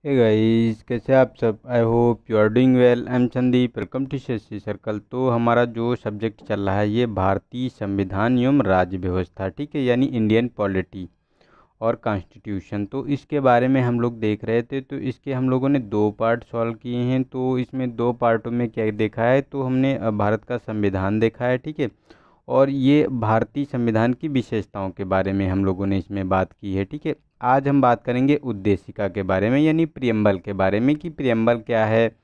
Hey guys, कैसे आप सब। I hope you are doing well. I am Sandeep, welcome to CSC circle. तो हमारा जो सब्जेक्ट चल रहा है ये भारतीय संविधान एवं राज्य व्यवस्था, ठीक है, यानी इंडियन पॉलिटी और कॉन्स्टिट्यूशन। तो इसके बारे में हम लोग देख रहे थे। तो इसके हम लोगों ने दो पार्ट सॉल्व किए हैं। तो इसमें दो पार्टों में क्या देखा है, तो हमने भारत का संविधान देखा है, ठीक है, और ये भारतीय संविधान की विशेषताओं के बारे में हम लोगों ने इसमें बात की है, ठीक है। आज हम बात करेंगे उद्देशिका के बारे में, यानी प्रियम्बल के बारे में कि प्रियम्बल क्या है,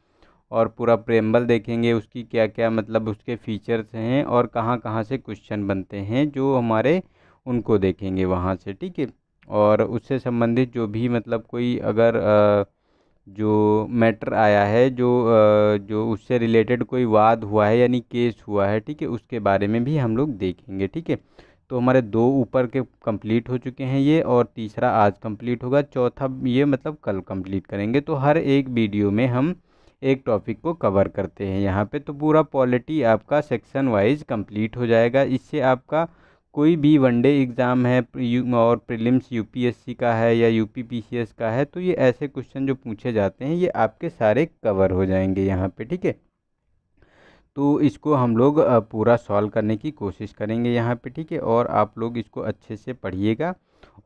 और पूरा प्रियम्बल देखेंगे, उसकी क्या क्या मतलब उसके फीचर्स हैं और कहाँ कहाँ से क्वेश्चन बनते हैं जो हमारे, उनको देखेंगे वहाँ से, ठीक है। और उससे संबंधित जो भी मतलब कोई अगर जो मैटर आया है, जो उससे रिलेटेड कोई वाद हुआ है यानी केस हुआ है, ठीक है, उसके बारे में भी हम लोग देखेंगे, ठीक है। तो हमारे दो ऊपर के कंप्लीट हो चुके हैं ये, और तीसरा आज कंप्लीट होगा, चौथा ये मतलब कल कंप्लीट करेंगे। तो हर एक वीडियो में हम एक टॉपिक को कवर करते हैं यहाँ पे। तो पूरा पॉलिटी आपका सेक्शन वाइज कंप्लीट हो जाएगा। इससे आपका कोई भी वनडे एग्ज़ाम है और प्रीलिम्स यूपीएससी का है या यूपी पीसीएस का है, तो ये ऐसे क्वेश्चन जो पूछे जाते हैं ये आपके सारे कवर हो जाएंगे यहाँ पे, ठीक है। तो इसको हम लोग पूरा सॉल्व करने की कोशिश करेंगे यहाँ पे, ठीक है, और आप लोग इसको अच्छे से पढ़िएगा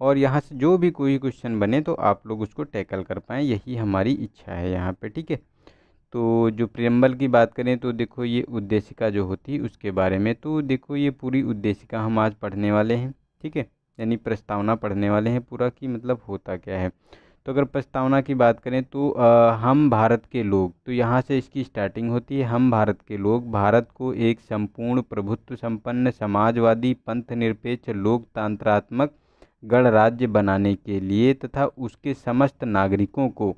और यहाँ से जो भी कोई क्वेश्चन बने तो आप लोग उसको टैकल कर पाएँ, यही हमारी इच्छा है यहाँ पे, ठीक है। तो जो प्रियम्बल की बात करें तो देखो ये उद्देशिका जो होती है उसके बारे में, तो देखो ये पूरी उद्देशिका हम आज पढ़ने वाले हैं, ठीक है, यानी प्रस्तावना पढ़ने वाले हैं पूरा कि मतलब होता क्या है। तो अगर प्रस्तावना की बात करें तो हम भारत के लोग, तो यहाँ से इसकी स्टार्टिंग होती है। हम भारत के लोग भारत को एक संपूर्ण प्रभुत्व संपन्न समाजवादी पंथ निरपेक्ष लोकतंत्रात्मक गणराज्य बनाने के लिए तथा उसके समस्त नागरिकों को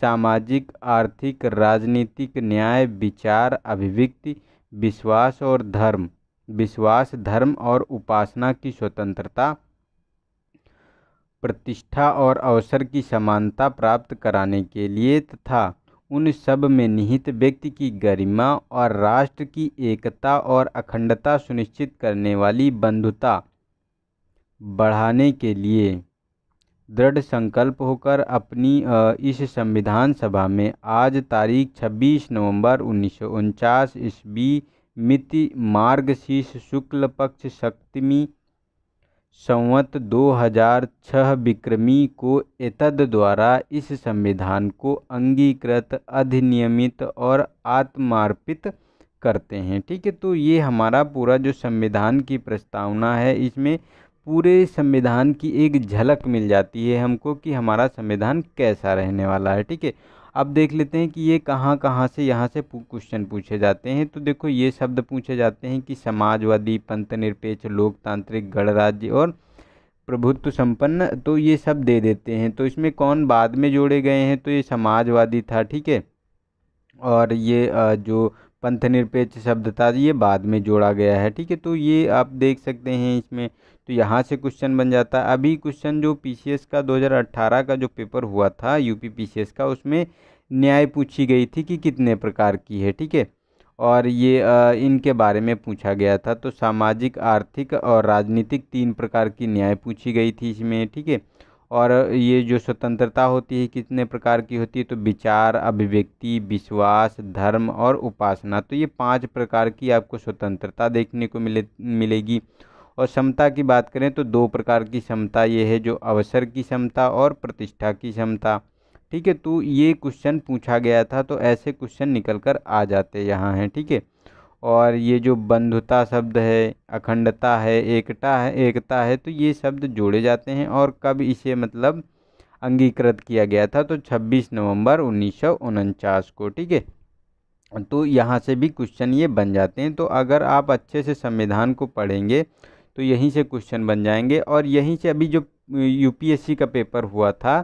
सामाजिक आर्थिक राजनीतिक न्याय विचार अभिव्यक्ति विश्वास धर्म और उपासना की स्वतंत्रता प्रतिष्ठा और अवसर की समानता प्राप्त कराने के लिए तथा उन सब में निहित व्यक्ति की गरिमा और राष्ट्र की एकता और अखंडता सुनिश्चित करने वाली बंधुता बढ़ाने के लिए दृढ़ संकल्प होकर अपनी इस संविधान सभा में आज तारीख 26 नवंबर 1949 ईस्वी मिति मार्गशीर्ष शुक्ल पक्ष सप्तमी संवत 2006 विक्रमी को एतद द्वारा इस संविधान को अंगीकृत अधिनियमित और आत्मार्पित करते हैं, ठीक है। तो ये हमारा पूरा जो संविधान की प्रस्तावना है, इसमें पूरे संविधान की एक झलक मिल जाती है हमको कि हमारा संविधान कैसा रहने वाला है, ठीक है। अब देख लेते हैं कि ये कहाँ कहाँ से यहाँ से क्वेश्चन पूछे जाते हैं। तो देखो ये शब्द पूछे जाते हैं कि समाजवादी पंथ निरपेक्ष लोकतांत्रिक गणराज्य और प्रभुत्व संपन्न, तो ये सब दे देते हैं। तो इसमें कौन बाद में जोड़े गए हैं, तो ये समाजवादी था, ठीक है, और ये जो पंथ निरपेक्ष शब्द था ये बाद में जोड़ा गया है, ठीक है। तो ये आप देख सकते हैं इसमें। तो यहाँ से क्वेश्चन बन जाता है। अभी क्वेश्चन जो पीसीएस का 2018 का जो पेपर हुआ था यूपी पीसीएस का, उसमें न्याय पूछी गई थी कि कितने प्रकार की है, ठीक है, और ये इनके बारे में पूछा गया था। तो सामाजिक आर्थिक और राजनीतिक तीन प्रकार की न्याय पूछी गई थी इसमें, ठीक है। और ये जो स्वतंत्रता होती है कितने प्रकार की होती है, तो विचार अभिव्यक्ति विश्वास धर्म और उपासना, तो ये 5 प्रकार की आपको स्वतंत्रता देखने को मिलेगी। और समता की बात करें तो 2 प्रकार की समता ये है, जो अवसर की समता और प्रतिष्ठा की समता, ठीक है। तो ये क्वेश्चन पूछा गया था, तो ऐसे क्वेश्चन निकल कर आ जाते यहाँ हैं, ठीक है। और ये जो बंधुता शब्द है, अखंडता है, एकता है, तो ये शब्द जोड़े जाते हैं। और कब इसे मतलब अंगीकृत किया गया था, तो 26 नवंबर 1949 को, ठीक है। तो यहाँ से भी क्वेश्चन ये बन जाते हैं। तो अगर आप अच्छे से संविधान को पढ़ेंगे तो यहीं से क्वेश्चन बन जाएंगे। और यहीं से अभी जो यूपीएससी का पेपर हुआ था,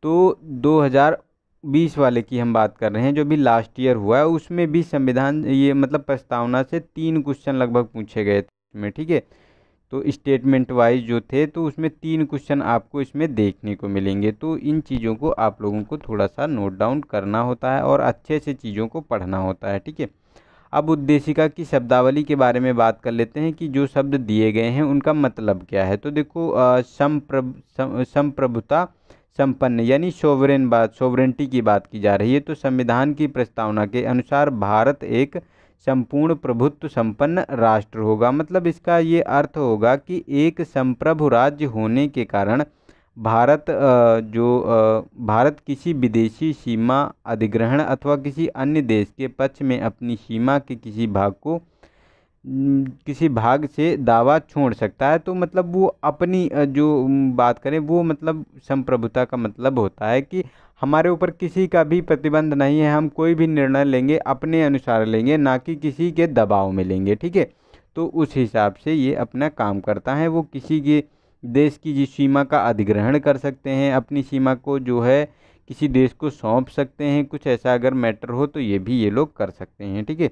तो 2020 वाले की हम बात कर रहे हैं, जो भी लास्ट ईयर हुआ है, उसमें भी संविधान ये मतलब प्रस्तावना से 3 क्वेश्चन लगभग पूछे गए थे इसमें, ठीक है। तो स्टेटमेंट वाइज जो थे, तो उसमें 3 क्वेश्चन आपको इसमें देखने को मिलेंगे। तो इन चीज़ों को आप लोगों को थोड़ा सा नोट डाउन करना होता है और अच्छे से चीज़ों को पढ़ना होता है, ठीक है। अब उद्देशिका की शब्दावली के बारे में बात कर लेते हैं कि जो शब्द दिए गए हैं उनका मतलब क्या है। तो देखो संप्रभुता संपन्न यानी सोवरेनिटी की बात की जा रही है। तो संविधान की प्रस्तावना के अनुसार भारत एक संपूर्ण प्रभुत्व संपन्न राष्ट्र होगा। मतलब इसका ये अर्थ होगा कि एक संप्रभु राज्य होने के कारण भारत किसी विदेशी सीमा अधिग्रहण अथवा किसी अन्य देश के पक्ष में अपनी सीमा के किसी भाग से दावा छोड़ सकता है। तो मतलब वो अपनी बात करें वो मतलब संप्रभुता का मतलब होता है कि हमारे ऊपर किसी का भी प्रतिबंध नहीं है, हम कोई भी निर्णय लेंगे अपने अनुसार लेंगे, ना कि किसी के दबाव में लेंगे। ठीक है, तो उस हिसाब से ये अपना काम करता है। वो किसी के देश की जिस सीमा का अधिग्रहण कर सकते हैं, अपनी सीमा को जो है किसी देश को सौंप सकते हैं, कुछ ऐसा अगर मैटर हो तो ये भी ये लोग कर सकते हैं। ठीक है,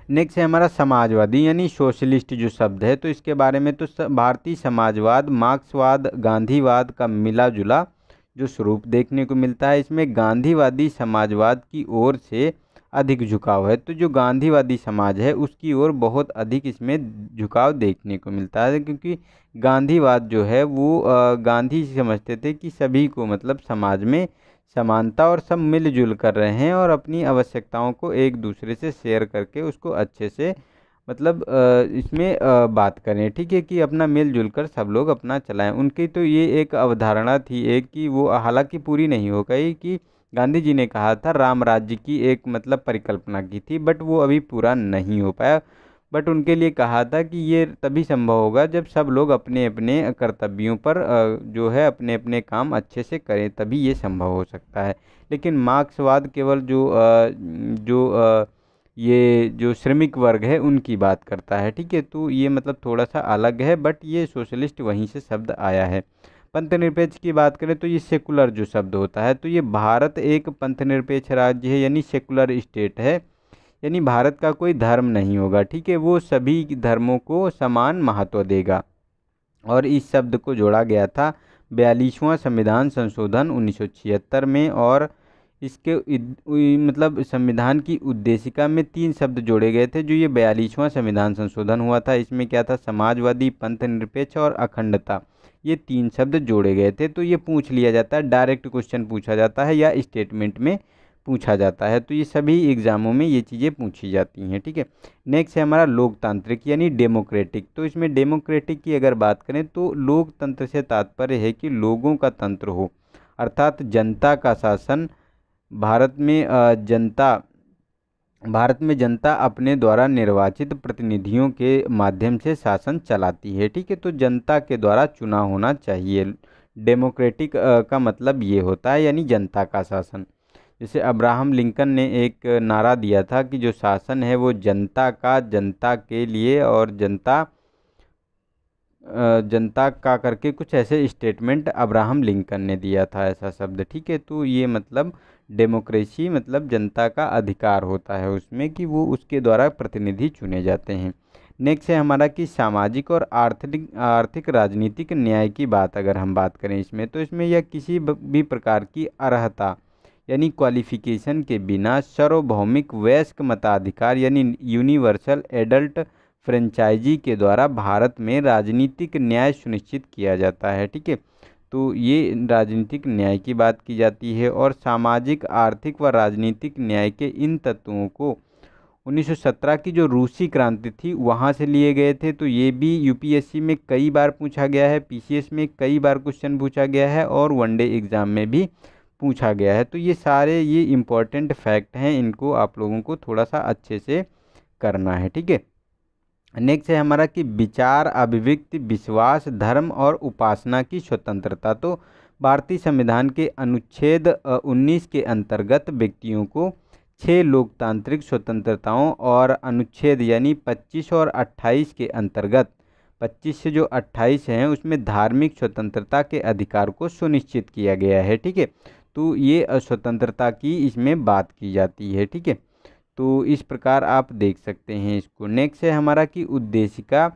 नेक्स्ट है हमारा समाजवादी यानी सोशलिस्ट जो शब्द है, तो इसके बारे में तो भारतीय समाजवाद मार्क्सवाद गांधीवाद का मिला जुला जो स्वरूप देखने को मिलता है। इसमें गांधीवादी समाजवाद की ओर से अधिक झुकाव है। तो जो गांधीवादी समाज है उसकी ओर बहुत अधिक इसमें झुकाव देखने को मिलता है, क्योंकि गांधीवाद जो है वो गांधी समझते थे कि सभी को मतलब समाज में समानता और सब मिलजुल कर रहे हैं और अपनी आवश्यकताओं को एक दूसरे से शेयर करके उसको अच्छे से मतलब इसमें बात करें। ठीक है, कि अपना मिलजुल कर सब लोग अपना चलाएं। उनकी तो ये एक अवधारणा थी एक कि वो हालांकि पूरी नहीं हो गई, कि गांधी जी ने कहा था राम राज्य की एक मतलब परिकल्पना की थी, बट वो अभी पूरा नहीं हो पाया। बट उनके लिए कहा था कि ये तभी संभव होगा जब सब लोग अपने अपने कर्तव्यों पर जो है अपने अपने काम अच्छे से करें, तभी ये संभव हो सकता है। लेकिन मार्क्सवाद केवल ये जो श्रमिक वर्ग है उनकी बात करता है। ठीक है, तो ये मतलब थोड़ा सा अलग है, बट ये सोशलिस्ट वहीं से शब्द आया है। पंथनिरपेक्ष की बात करें तो ये सेकुलर जो शब्द होता है, तो ये भारत एक पंथनिरपेक्ष राज्य है यानी सेकुलर स्टेट है, यानी भारत का कोई धर्म नहीं होगा। ठीक है, वो सभी धर्मों को समान महत्व देगा। और इस शब्द को जोड़ा गया था 42वां संविधान संशोधन 1976 में, और इसके मतलब संविधान की उद्देशिका में 3 शब्द जोड़े गए थे। जो ये 42वां संविधान संशोधन हुआ था इसमें क्या था, समाजवादी, पंथनिरपेक्ष और अखंडता, ये 3 शब्द जोड़े गए थे। तो ये पूछ लिया जाता है, डायरेक्ट क्वेश्चन पूछा जाता है या स्टेटमेंट में पूछा जाता है। तो ये सभी एग्जामों में ये चीज़ें पूछी जाती हैं। ठीक है, नेक्स्ट है हमारा लोकतांत्रिक यानी डेमोक्रेटिक। तो इसमें डेमोक्रेटिक की अगर बात करें तो लोकतंत्र से तात्पर्य है कि लोगों का तंत्र हो, अर्थात जनता का शासन। भारत में जनता अपने द्वारा निर्वाचित प्रतिनिधियों के माध्यम से शासन चलाती है। ठीक है, तो जनता के द्वारा चुना होना चाहिए। डेमोक्रेटिक का मतलब ये होता है यानी जनता का शासन। जैसे अब्राहम लिंकन ने एक नारा दिया था कि जो शासन है वो जनता का, जनता के लिए और जनता का करके कुछ ऐसे स्टेटमेंट अब्राहम लिंकन ने दिया था, ऐसा शब्द। ठीक है, तो ये मतलब डेमोक्रेसी मतलब जनता का अधिकार होता है उसमें कि वो उसके द्वारा प्रतिनिधि चुने जाते हैं। नेक्स्ट है हमारा कि सामाजिक और आर्थिक राजनीतिक न्याय की बात अगर हम बात करें इसमें, तो इसमें यह किसी भी प्रकार की अर्हता यानी क्वालिफिकेशन के बिना सार्वभौमिक वयस्क मताधिकार यानी यूनिवर्सल एडल्ट फ्रेंचाइजी के द्वारा भारत में राजनीतिक न्याय सुनिश्चित किया जाता है। ठीक है, तो ये राजनीतिक न्याय की बात की जाती है। और सामाजिक आर्थिक व राजनीतिक न्याय के इन तत्वों को 1917 की जो रूसी क्रांति थी वहाँ से लिए गए थे। तो ये भी यूपीएससी में कई बार पूछा गया है, पीसीएस में कई बार क्वेश्चन पूछा गया है और वनडे एग्ज़ाम में भी पूछा गया है। तो ये सारे ये इम्पोर्टेंट फैक्ट हैं, इनको आप लोगों को थोड़ा सा अच्छे से करना है। ठीक है, नेक्स्ट है हमारा कि विचार, अभिव्यक्ति, विश्वास, धर्म और उपासना की स्वतंत्रता। तो भारतीय संविधान के अनुच्छेद 19 के अंतर्गत व्यक्तियों को 6 लोकतांत्रिक स्वतंत्रताओं और अनुच्छेद यानी 25 और 28 के अंतर्गत 25 से जो 28 हैं उसमें धार्मिक स्वतंत्रता के अधिकार को सुनिश्चित किया गया है। ठीक है, तो ये स्वतंत्रता की इसमें बात की जाती है। ठीक है, तो इस प्रकार आप देख सकते हैं इसको। नेक्स्ट है हमारा कि उद्देशिका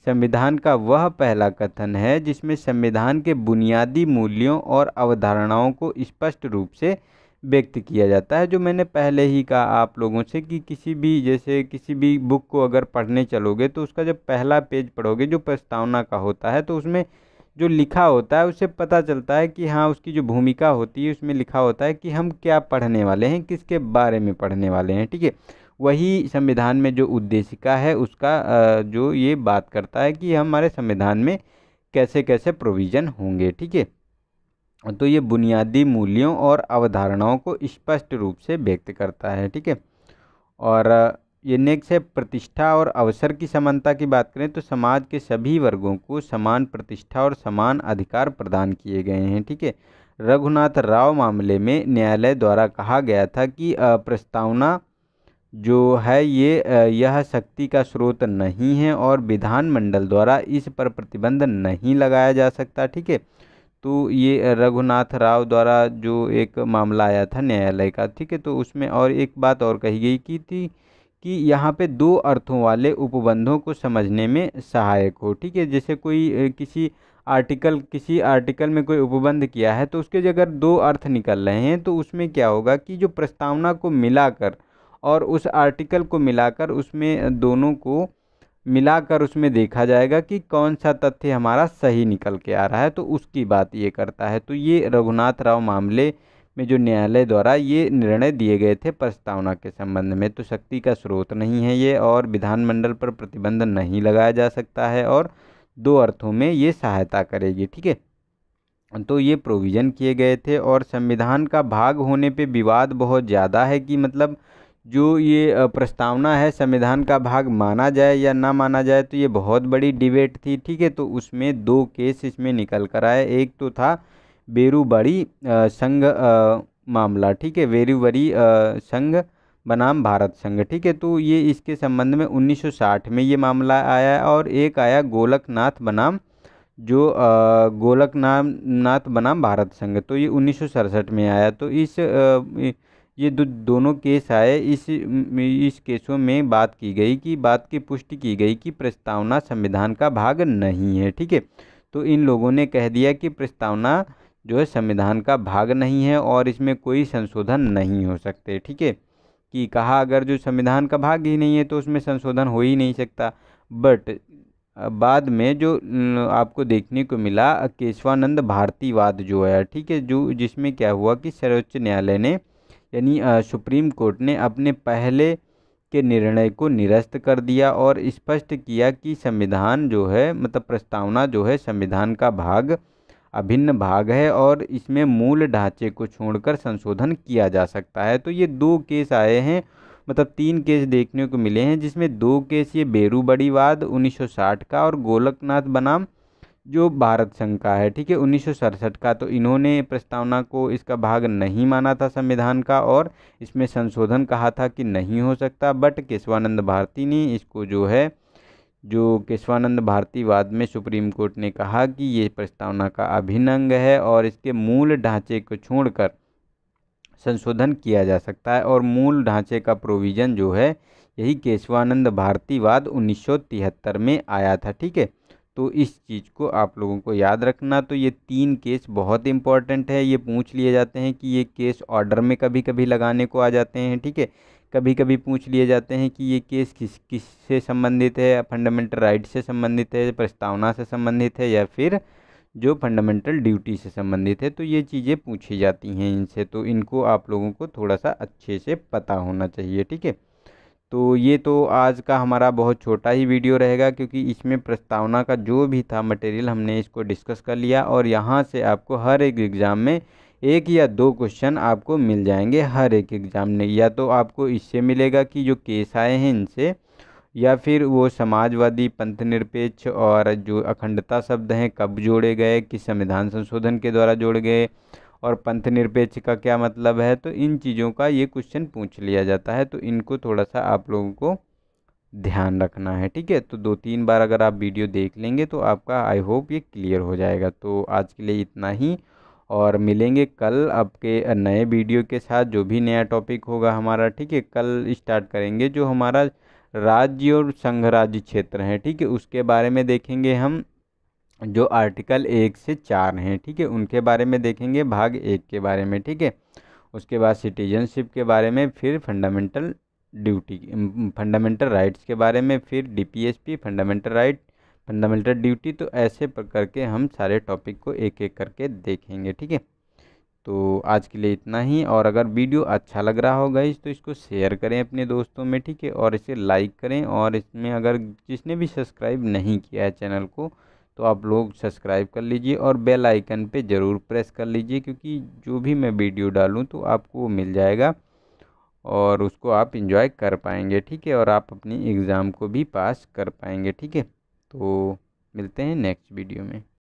संविधान का वह पहला कथन है जिसमें संविधान के बुनियादी मूल्यों और अवधारणाओं को स्पष्ट रूप से व्यक्त किया जाता है। जो मैंने पहले ही कहा आप लोगों से कि किसी भी बुक को अगर पढ़ने चलोगे तो उसका जब पहला पेज पढ़ोगे जो प्रस्तावना का होता है तो उसमें जो लिखा होता है उससे पता चलता है कि हाँ उसकी जो भूमिका होती है उसमें लिखा होता है कि हम क्या पढ़ने वाले हैं, किसके बारे में पढ़ने वाले हैं। ठीक है, वही संविधान में जो उद्देशिका है उसका जो ये बात करता है कि हमारे संविधान में कैसे कैसे प्रोविज़न होंगे। ठीक है, तो ये बुनियादी मूल्यों और अवधारणाओं को स्पष्ट रूप से व्यक्त करता है। ठीक है, और ये नेक्स्ट है प्रतिष्ठा और अवसर की समानता की बात करें तो समाज के सभी वर्गों को समान प्रतिष्ठा और समान अधिकार प्रदान किए गए हैं। ठीक है, रघुनाथ राव मामले में न्यायालय द्वारा कहा गया था कि प्रस्तावना जो है ये यह शक्ति का स्रोत नहीं है और विधानमंडल द्वारा इस पर प्रतिबंध नहीं लगाया जा सकता। ठीक है, तो ये रघुनाथ राव द्वारा जो एक मामला आया था न्यायालय का। ठीक है, तो उसमें और एक बात और कही गई की थी कि यहाँ पे दो अर्थों वाले उपबंधों को समझने में सहायक हो। ठीक है, जैसे कोई किसी आर्टिकल में कोई उपबंध किया है तो उसके अगर दो अर्थ निकल रहे हैं तो उसमें क्या होगा कि जो प्रस्तावना को मिलाकर और उस आर्टिकल को मिलाकर उसमें दोनों को मिलाकर उसमें देखा जाएगा कि कौन सा तथ्य हमारा सही निकल के आ रहा है, तो उसकी बात ये करता है। तो ये रघुनाथ राव मामले में जो न्यायालय द्वारा ये निर्णय दिए गए थे प्रस्तावना के संबंध में, तो शक्ति का स्रोत नहीं है ये और विधानमंडल पर प्रतिबंध नहीं लगाया जा सकता है और दो अर्थों में ये सहायता करेगी। ठीक है, तो ये प्रोविज़न किए गए थे और संविधान का भाग होने पे विवाद बहुत ज़्यादा है कि मतलब जो ये प्रस्तावना है संविधान का भाग माना जाए या ना माना जाए, तो ये बहुत बड़ी डिबेट थी। ठीक है, तो उसमें दो केस इसमें निकल कर आए। एक तो था बेरूबरी संघ मामला। ठीक है, बेरूबरी संघ बनाम भारत संघ। ठीक है, तो ये इसके संबंध में 1960 में ये मामला आया और एक आया गोलकनाथ बनाम गोलकनाथ बनाम भारत संघ, तो ये 1967 में आया। तो ये दोनों केस आए। इस केसों में बात की पुष्टि की गई कि प्रस्तावना संविधान का भाग नहीं है। ठीक है, तो इन लोगों ने कह दिया कि प्रस्तावना जो है संविधान का भाग नहीं है और इसमें कोई संशोधन नहीं हो सकते। ठीक है, कि कहा अगर जो संविधान का भाग ही नहीं है तो उसमें संशोधन हो ही नहीं सकता। बट बाद में जो आपको देखने को मिला केशवानंद भारतीवाद जो है। ठीक है, जो जिसमें क्या हुआ कि सर्वोच्च न्यायालय ने यानी सुप्रीम कोर्ट ने अपने पहले के निर्णय को निरस्त कर दिया और स्पष्ट किया कि संविधान जो है मतलब प्रस्तावना जो है संविधान का भाग अभिन्न भाग है और इसमें मूल ढांचे को छोड़कर संशोधन किया जा सकता है। तो ये दो केस आए हैं, मतलब तीन केस देखने को मिले हैं, जिसमें दो केस ये बेरूबरीवाद 1960 का और गोलकनाथ बनाम जो भारत संघ का है। ठीक है, 1967 का। तो इन्होंने प्रस्तावना को इसका भाग नहीं माना था संविधान का और इसमें संशोधन कहा था कि नहीं हो सकता। बट केशवानंद भारती ने इसको जो केशवानंद भारतीवाद में सुप्रीम कोर्ट ने कहा कि ये प्रस्तावना का अभिन्न अंग है और इसके मूल ढांचे को छोड़कर संशोधन किया जा सकता है और मूल ढांचे का प्रोविज़न जो है यही केशवानंद भारतीवाद 1973 में आया था। ठीक है, तो इस चीज़ को आप लोगों को याद रखना। तो ये तीन केस बहुत इंपॉर्टेंट है, ये पूछ लिए जाते हैं कि ये केस ऑर्डर में कभी कभी लगाने को आ जाते हैं। ठीक है, कभी कभी पूछ लिए जाते हैं कि ये केस किस से संबंधित है, फंडामेंटल राइट से संबंधित है, प्रस्तावना से संबंधित है या फिर जो फंडामेंटल ड्यूटी से संबंधित है। तो ये चीज़ें पूछी जाती हैं इनसे, तो इनको आप लोगों को थोड़ा सा अच्छे से पता होना चाहिए। ठीक है, तो ये तो आज का हमारा बहुत छोटा ही वीडियो रहेगा क्योंकि इसमें प्रस्तावना का जो भी था मटेरियल हमने इसको डिस्कस कर लिया और यहाँ से आपको हर एक एग्ज़ाम में एक या दो क्वेश्चन आपको मिल जाएंगे हर एक एग्ज़ाम में। या तो आपको इससे मिलेगा कि जो केस आए हैं इनसे, या फिर वो समाजवादी, पंथ निरपेक्ष और जो अखंडता शब्द हैं कब जोड़े गए, किस संविधान संशोधन के द्वारा जोड़े गए और पंथ निरपेक्ष का क्या मतलब है। तो इन चीज़ों का ये क्वेश्चन पूछ लिया जाता है, तो इनको थोड़ा सा आप लोगों को ध्यान रखना है। ठीक है, तो 2-3 बार अगर आप वीडियो देख लेंगे तो आपका आई होप ये क्लियर हो जाएगा। तो आज के लिए इतना ही और मिलेंगे कल आपके नए वीडियो के साथ, जो भी नया टॉपिक होगा हमारा। ठीक है, कल स्टार्ट करेंगे जो हमारा राज्य और संघ राज्य क्षेत्र हैं। ठीक है, उसके बारे में देखेंगे हम, जो आर्टिकल 1 से 4 हैं। ठीक है, उनके बारे में देखेंगे, भाग 1 के बारे में। ठीक है, उसके बाद सिटीजनशिप के बारे में, फिर फंडामेंटल राइट्स के बारे में, फिर DPSP fundamental right, fundamental duty. तो ऐसे करके हम सारे टॉपिक को एक एक करके देखेंगे, ठीक है। तो आज के लिए इतना ही, और अगर वीडियो अच्छा लग रहा हो गाइस तो इसको शेयर करें अपने दोस्तों में, ठीक है, और इसे लाइक करें। और इसमें अगर जिसने भी सब्सक्राइब नहीं किया है चैनल को, तो आप लोग सब्सक्राइब कर लीजिए और बेल आइकन पे ज़रूर प्रेस कर लीजिए, क्योंकि जो भी मैं वीडियो डालूँ तो आपको वो मिल जाएगा और उसको आप इंजॉय कर पाएंगे, ठीक है, और आप अपनी एग्ज़ाम को भी पास कर पाएंगे, ठीक है। तो मिलते हैं नेक्स्ट वीडियो में।